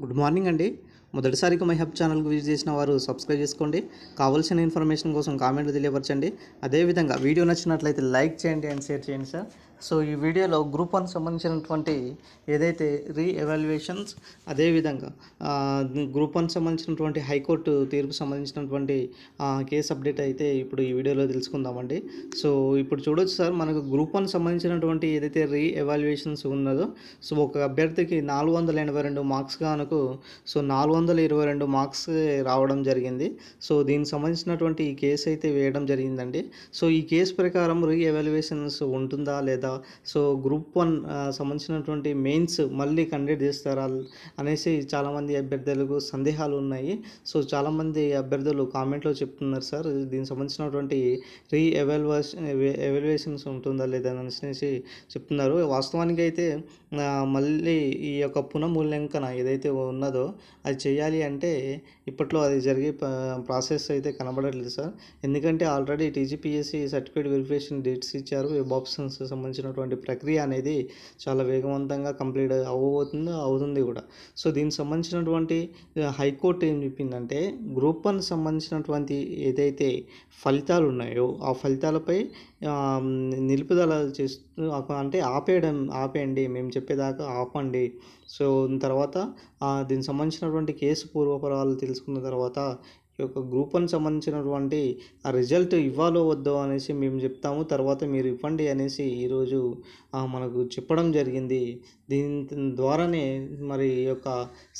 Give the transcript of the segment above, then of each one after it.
Good morning అండి. మొదటిసారిగా my hub ఛానల్‌కి విజిట్ చేసిన వారు సబ్స్క్రైబ్ చేసుకోండి. కావాల్సిన ఇన్ఫర్మేషన్ కోసం కామెంట్లు తెలియపరచండి. అదేవిధంగా వీడియో నచ్చినట్లయితే లైక్ చేయండి అండ్ షేర్ చేయండి సార్. సో ఈ వీడియోలో గ్రూప్ 1 సంబంధించినటువంటి ఏదైతే ఎవాల్యుయేషన్స్ అదేవిధంగా గ్రూప్ 1 సంబంధించినటువంటి హైకోర్టు తీర్పు సంబంధించినటువంటి కేస్ అప్డేట్ అయితే ఇప్పుడు ఈ వీడియోలో తెలుసుకుందామండి. సో ఇప్పుడు చూడొచ్చు సార్, మనకు గ్రూప్ 1 సంబంధించినటువంటి ఏదైతే ఎవాల్యుయేషన్స్ ఉన్నదో, సో ఒక అభ్యర్థికి 482 మార్క్స్ గానుకు 422 మార్క్స్ రావడం జరిగింది. సో దీనికి సంబంధించినటువంటి ఈ కేసు అయితే వేయడం జరిగిందండి. సో ఈ కేసు ప్రకారం ఎవాల్యుయేషన్స్ ఉంటుందా లేదా, సో గ్రూప్ 1 సంబంధించినటువంటి మెయిన్స్ మళ్ళీ కండక్ట్ చేస్తారా అనేసి చాలామంది అభ్యర్థులకు సందేహాలు ఉన్నాయి. సో చాలామంది అభ్యర్థులు కామెంట్లో చెప్తున్నారు సార్, దీనికి సంబంధించినటువంటి ఎవాల్యుయేషన్స్ ఉంటుందా లేదా అనేసి చెప్తున్నారు. వాస్తవానికి అయితే మళ్ళీ ఈ యొక్క పునఃమూల్యాంకన ఏదైతే ఉన్నదో అది చేయాలి అంటే ఇప్పట్లో అది జరిగే ప్రాసెస్ అయితే కనబడట్లేదు సార్. ఎందుకంటే already TGPSC certificate verification dates ఇచ్చారు. వెబ్ ఆప్షన్స్ సంబంధించినటువంటి ప్రక్రియ అనేది చాలా వేగవంతంగా కంప్లీట్ అవుతుంది కూడా. సో దీనికి సంబంధించినటువంటి హైకోర్టు ఏం చెప్పిందంటే, గ్రూప్ 1 సంబంధించినటువంటి ఏదైతే ఫలితాలు ఉన్నాయో ఆ ఫలితాలపై నిలుపుదల చేస్తూ అంటే ఆపేయండి, మేము చెప్పేదాకా ఆపండి. సో తర్వాత దీనికి సంబంధించినటువంటి కేసు పూర్వపరాలు తెలుసుకున్న తర్వాత ఈ యొక్క గ్రూప్ 1 సంబంధించినటువంటి ఆ రిజల్ట్ ఇవ్వాలో వద్దో అనేసి మేము చెప్తాము, తర్వాత మీరు ఇవ్వండి అనేసి ఈరోజు మనకు చెప్పడం జరిగింది. దీని ద్వారానే మరి ఈ యొక్క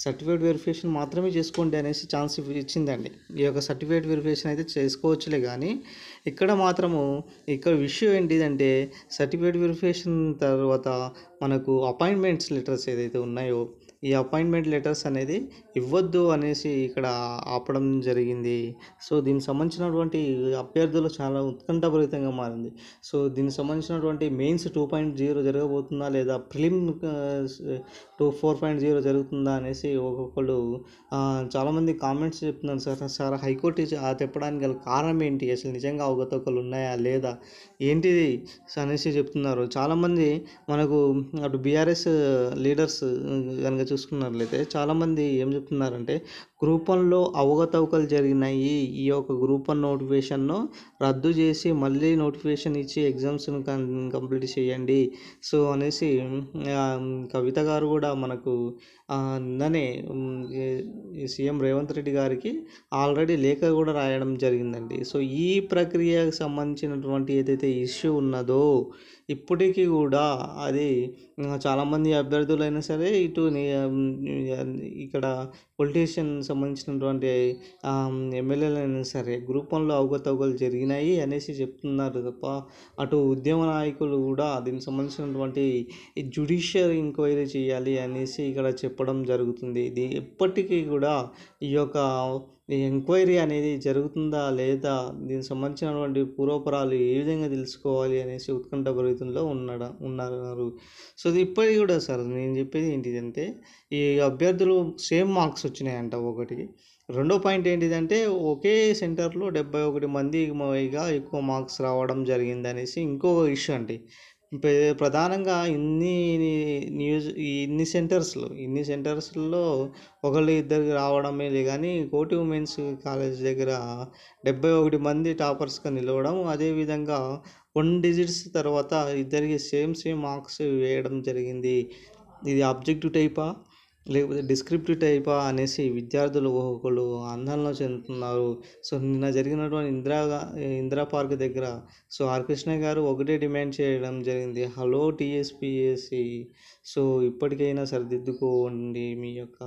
సర్టిఫికేట్ వెరిఫికేషన్ మాత్రమే చేసుకోండి అనేసి ఛాన్స్ ఇచ్చిందండి. ఈ యొక్క సర్టిఫికేట్ వెరిఫికేషన్ అయితే చేసుకోవచ్చులే, కానీ ఇక్కడ విషయం ఏంటిదంటే, సర్టిఫికేట్ వెరిఫికేషన్ తర్వాత మనకు అపాయింట్మెంట్స్ లెటర్స్ ఏదైతే ఉన్నాయో ఈ అపాయింట్మెంట్ లెటర్స్ అనేది ఇవ్వద్దు అనేసి ఇక్కడ ఆపడం జరిగింది. సో దీనికి సంబంధించినటువంటి అభ్యర్థులు చాలా ఉత్కంఠభరితంగా మారింది. సో దీనికి సంబంధించినటువంటి మెయిన్స్ 2.0 జరగబోతుందా లేదా ప్రిలిమ్ 4.0 జరుగుతుందా అనేసి ఒక్కొక్కళ్ళు చాలామంది కామెంట్స్ చెప్తున్నారు. సార్ హైకోర్టు తెప్పడానికి గల కారణం ఏంటి, అసలు నిజంగా అవకతవకలు ఉన్నాయా లేదా ఏంటిది అనేసి చెప్తున్నారు. చాలామంది మనకు అటు బీఆర్ఎస్ లీడర్స్ కనుక చూసుకున్నట్లయితే చాలామంది ఏం చెప్తున్నారంటే, గ్రూప్ 1లో అవకతవకలు జరిగినాయి, ఈ యొక్క గ్రూప్ 1 నోటిఫికేషన్ను రద్దు చేసి మళ్ళీ నోటిఫికేషన్ ఇచ్చి ఎగ్జామ్స్ను కంప్లీట్ చేయండి సో అనేసి కవిత గారు కూడా మనకు నిన్ననే సీఎం రేవంత్ రెడ్డి గారికి ఆల్రెడీ లేఖ కూడా రాయడం జరిగిందండి. సో ఈ ప్రక్రియకు సంబంధించినటువంటి ఏదైతే ఇష్యూ ఉన్నదో ఇప్పటికీ కూడా అది చాలామంది అభ్యర్థులైనా సరే, ఇటు ఇక్కడ పొలిటీషియన్ సంబంధించినటువంటి ఎమ్మెల్యేలైనా సరే గ్రూప్ 1లో అవకతవకలు జరిగినాయి అనేసి చెప్తున్నారు తప్ప, అటు ఉద్యమ నాయకులు కూడా దీనికి సంబంధించినటువంటి జ్యుడిషియల్ ఎంక్వైరీ చేయాలి అనేసి ఇక్కడ చెప్పడం జరుగుతుంది. ఇది ఎప్పటికీ కూడా ఈ యొక్క ఎంక్వైరీ అనేది జరుగుతుందా లేదా, దీనికి సంబంధించినటువంటి పూర్వపరాలు ఏ విధంగా తెలుసుకోవాలి అనేసి ఉత్కంఠభరితంలో ఉన్నారు. సో ఇది ఇప్పటికి కూడా సార్ నేను చెప్పేది ఏంటిదంటే, ఈ అభ్యర్థులు సేమ్ మార్క్స్ వచ్చినాయంట ఒకటికి. రెండో పాయింట్ ఏంటిదంటే, ఒకే సెంటర్లో 71 మందిగా ఎక్కువ మార్క్స్ రావడం జరిగింది అనేసి ఇంకో ఇష్యూ అండి. ప్రధానంగా ఇన్ని సెంటర్స్లో ఒకళ్ళు ఇద్దరికి రావడమే కానీ కోటి ఉమెన్స్ కాలేజ్ దగ్గర 71 మంది టాపర్స్గా నిలవడం, అదేవిధంగా 1 డిజిట్స్ తర్వాత ఇద్దరికి సేమ్ మార్క్స్ వేయడం జరిగింది. ఇది ఆబ్జెక్టివ్ టైపా లేకపోతే డిస్క్రిప్టివ్ టైపా అనేసి విద్యార్థులు ఒకళ్ళు ఆందోళన చెందుతున్నారు. సో నిన్న జరిగినటువంటి ఇందిరా పార్క్ దగ్గర సో ఆర్ కృష్ణ గారు ఒకటే డిమాండ్ చేయడం జరిగింది, హలో టీఎస్పీఎస్సీ, సో ఇప్పటికైనా సరిదిద్దుకోండి, మీ యొక్క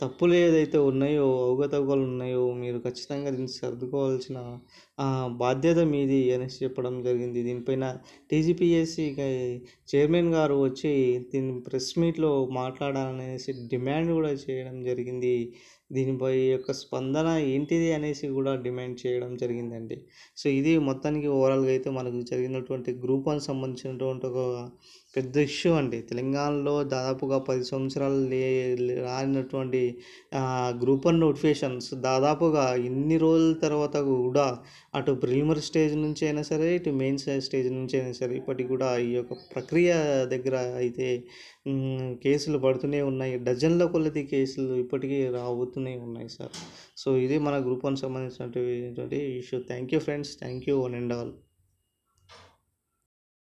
తప్పులు ఏదైతే ఉన్నాయో అవకతవకలు ఉన్నాయో మీరు ఖచ్చితంగా దీన్ని సర్దుకోవాల్సిన బాధ్యత మీది అనేసి చెప్పడం జరిగింది. దీనిపైన టీజీపీఎస్సీ చైర్మన్ గారు వచ్చి దీని ప్రెస్ మీట్లో మాట్లాడాలనేసి డిమాండ్ కూడా చేయడం జరిగింది. దీనిపై యొక్క స్పందన ఏంటిది అనేసి కూడా డిమాండ్ చేయడం జరిగిందండి. సో ఇది మొత్తానికి ఓవరాల్గా అయితే మనకు జరిగినటువంటి గ్రూప్ 1 సంబంధించినటువంటి ఒక పెద్ద ఇష్యూ అండి. తెలంగాణలో దాదాపుగా 10 సంవత్సరాలు రానటువంటి గ్రూప్ 1 నోటిఫికేషన్స్ దాదాపుగా ఇన్ని రోజుల తర్వాత గూడా అటు ప్రిలిమినరీ స్టేజ్ నుంచి అయినా సరే, ఇటు మెయిన్స్ స్టేజ్ నుంచి అయినా సరే, ఇప్పటికి కూడా ఈ యొక్క ప్రక్రియ దగ్గర అయితే కేసులు పడుతూనే ఉన్నాయి. డజన్ల కొలది కేసులు ఇప్పటికీ రాబోతూనే ఉన్నాయి సార్. సో, ఇది మన గ్రూప్ 1 సంబంధించినటువంటి issue. Thank you friends. Thank you one and all.